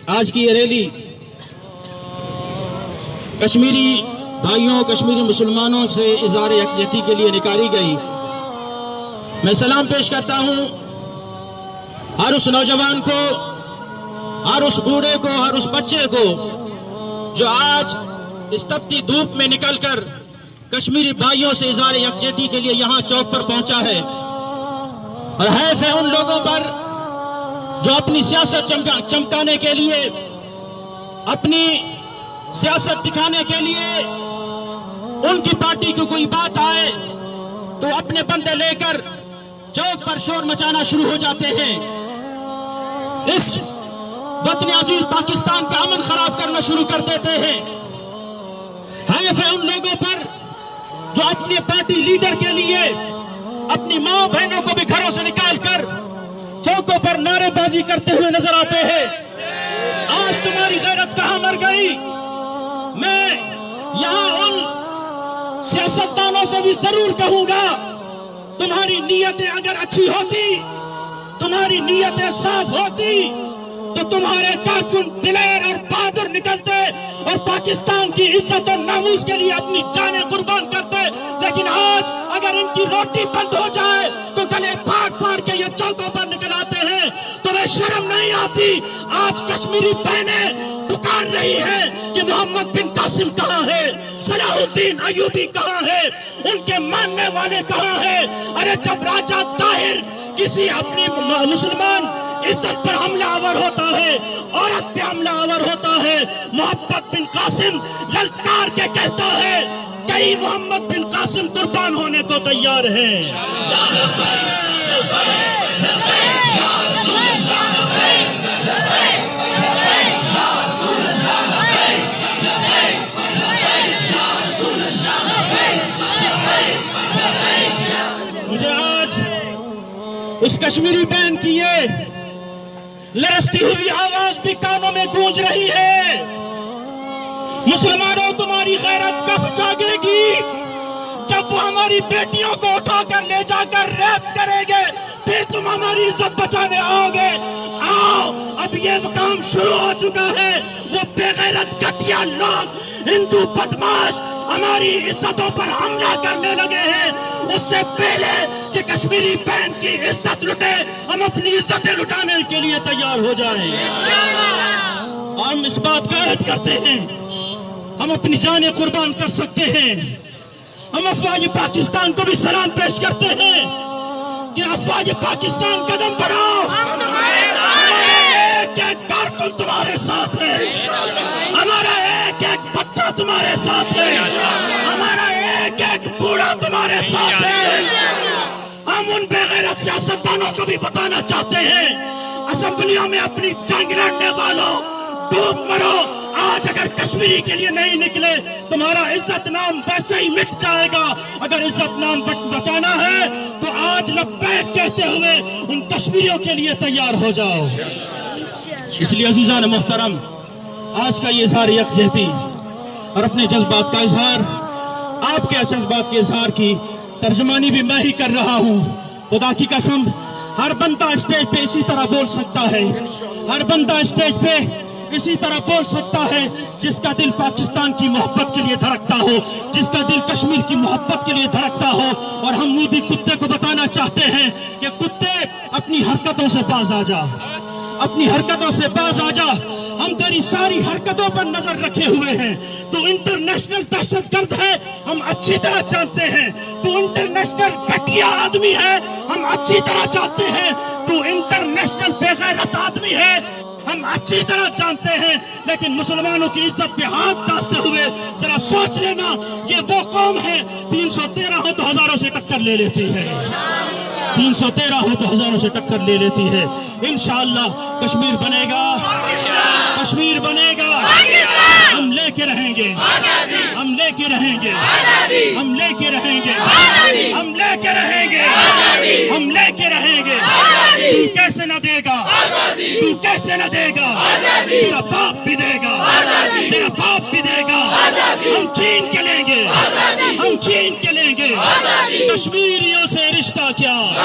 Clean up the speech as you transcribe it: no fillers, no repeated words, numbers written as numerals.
آج کی یہ ریلی کشمیری بھائیوں، کشمیری مسلمانوں سے اظہار یکجہتی کے لیے نکالی گئی۔ میں سلام پیش کرتا ہوں ہر اس نوجوان کو، ہر اس بوڑھے کو، ہر اس بچے کو جو آج اس تپتی دھوپ میں نکل کر کشمیری بھائیوں سے اظہار یکجہتی کے لیے یہاں چوک پر پہنچا ہے۔ اور حیف ہے ان لوگوں پر جو اپنی سیاست چمکانے کے لیے، اپنی سیاست دکھانے کے لیے ان کی پارٹی کی کوئی بات آئے تو اپنے بندے لے کر چوک پر شور مچانا شروع ہو جاتے ہیں، اس وطن عزیز پاکستان کا امن خراب کرنا شروع کر دیتے ہیں۔ حیف ہے ان لوگوں پر جو اپنی پارٹی لیڈر کے لیے اپنی ماں بہنوں کو بھی گھروں سے نکال کر چوکوں پر نعرے بازی کرتے ہوئے نظر آتے ہیں۔ آج تمہاری غیرت کہاں مر گئی؟ میں یہاں ان سیاستدانوں سے بھی ضرور کہوں گا، تمہاری نیتیں اگر اچھی ہوتی، تمہاری نیتیں صاف ہوتی تو تمہارے کارکن دلیر اور بہادر نکلتے اور پاکستان کی عزت اور ناموس کے لیے اپنی جانیں قربان کرتے۔ لیکن آج اگر ان کی روٹی بند ہو جائے تو گلے پھاڑ کے یہ چوکوں پر نکل آتے ہیں۔ تمہیں شرم نہیں آتی؟ آج کشمیری بہنیں پکار رہی ہے کہ محمد بن قاسم کہاں ہے، صلاح الدین ایوبی کہاں ہے، ان کے ماننے والے کہاں ہیں؟ ارے جب راجہ طاہر کسی اپنی مسلمان عزت پر حملہ آور ہوتا ہے، عورت پہ حملہ آور ہوتا ہے، محمد بن قاسم للکار کے کہتا ہے کئی محمد بن قاسم قربان ہونے کو تیار ہیں۔ مجھے آج اس کشمیری بہن کی یہ لرزتی ہوئی آواز بھی کانوں میں گونج رہی ہے۔ مسلمانوں، تمہاری غیرت کب جاگے گی؟ جب وہ ہماری بیٹیوں کو اٹھا کر لے جا کر ریپ کریں گے، پھر تم ہماری عزت بچانے آؤ گے۔ آؤ، اب یہ کام شروع ہو چکا ہے۔ وہ بے غیرت گھٹیا لوگ، ہندو بدماش ہماری عزتوں پر حملہ کرنے لگے ہیں۔ اس سے پہلے کہ کشمیری بہن کی عزت لٹے، ہم اپنی عزتیں لٹانے کے لیے تیار ہو جائیں۔ اور ہم اس بات کا عہد کرتے ہیں، ہم اپنی جانیں قربان کر سکتے ہیں۔ ہم افواج پاکستان کو بھی سلام پیش کرتے ہیں کہ افواج پاکستان قدم بڑھاؤ، ہمارا ایک ایک کارکن تمہارے ساتھ ہے، ہمارا ایک ایک بچہ تمہارے ساتھ ہے، ہمارا ایک ایک بوڑھا تمہارے ساتھ ہے۔ ہم ان بے غیرت سیاستدانوں کو بھی بتانا چاہتے ہیں، اسمبلیوں میں اپنی جنگ لڑنے والوں، ڈوب مرو۔ آج اگر کشمیری کے لیے نہیں نکلے، تمہارا عزت نام ویسے ہی مٹ جائے گا۔ اگر عزت نام بچانا ہے تو آج لبیک کہتے ہوئے ان کشمیریوں کے لیے تیار ہو جاؤ۔ اس لیے عزیزان محترم، آج کا یہ اظہار یکجہتی اور اپنے جذبات کا اظہار، آپ کے جذبات کے اظہار کی ترجمانی بھی میں ہی کر رہا ہوں۔ خدا کی قسم، ہر بندہ اسٹیج پہ اسی طرح بول سکتا ہے، ہر بندہ اسٹیج پہ اسی طرح بول سکتا ہے جس کا دل پاکستان کی محبت کے لیے دھڑکتا ہو، جس کا دل کشمیر کی محبت کے لیے دھڑکتا ہو۔ اور ہم مودی کتے کو بتانا چاہتے ہیں کہ کتے اپنی حرکتوں سے باز آ جا، اپنی حرکتوں سے باز آ جا۔ ہم تیری ساری حرکتوں پر نظر رکھے ہوئے ہیں۔ تو انٹرنیشنل دہشت گرد ہے، ہم اچھی طرح جانتے ہیں۔ تو انٹرنیشنل گھٹیا آدمی ہے، ہم اچھی طرح جانتے ہیں۔ تو انٹرنیشنل بے غیرت آدمی ہے، ہم اچھی طرح جانتے ہیں۔ لیکن مسلمانوں کی عزت پہ ہاتھ ڈالتے ہوئے ذرا سوچ لینا، یہ وہ قوم ہے 313 ہو تو ہزاروں سے ٹکر لے لیتی ہے، 313 ہو تو ہزاروں سے ٹکر لے لیتی ہے۔ انشاءاللہ کشمیر بنے گا، کشمیر بنے گا، ہم لے کے رہیں گے، ہم لے کے رہیں گے، ہم لے کے رہیں گے، ہم لے کے رہیں گے، ہم لے کے رہیں گے۔ تو کیسے نہ دے گا، تو کیسے نہ دے گا، تیرا باپ بھی دے گا، تیرا باپ بھی دے گا۔ ہم چھین کے لیں گے، ہم چھین کے لیں گے، کشمیریوں سے رشتہ کیا۔